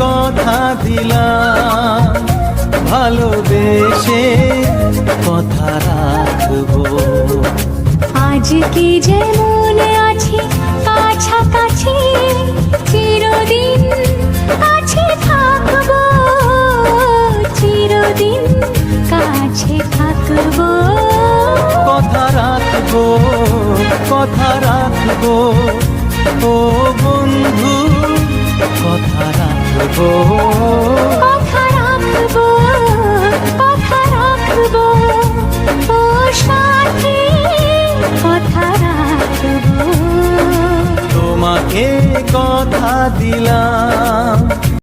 কথা দিলাম, ভালোবেসে কথা রাখবো। আজকে যেমন আছি কাছাকাছি, চিরদিন কাছে থাকবো, চিরদিন কাছে থাকবো। কথা রাখবো, কথা রাখবো, ও বন্ধু কথা রাখবো। কথা রাখবো, কথা রাখবো, ও সাথী কথা রাখবো। তোমাকে কথা দিলাম,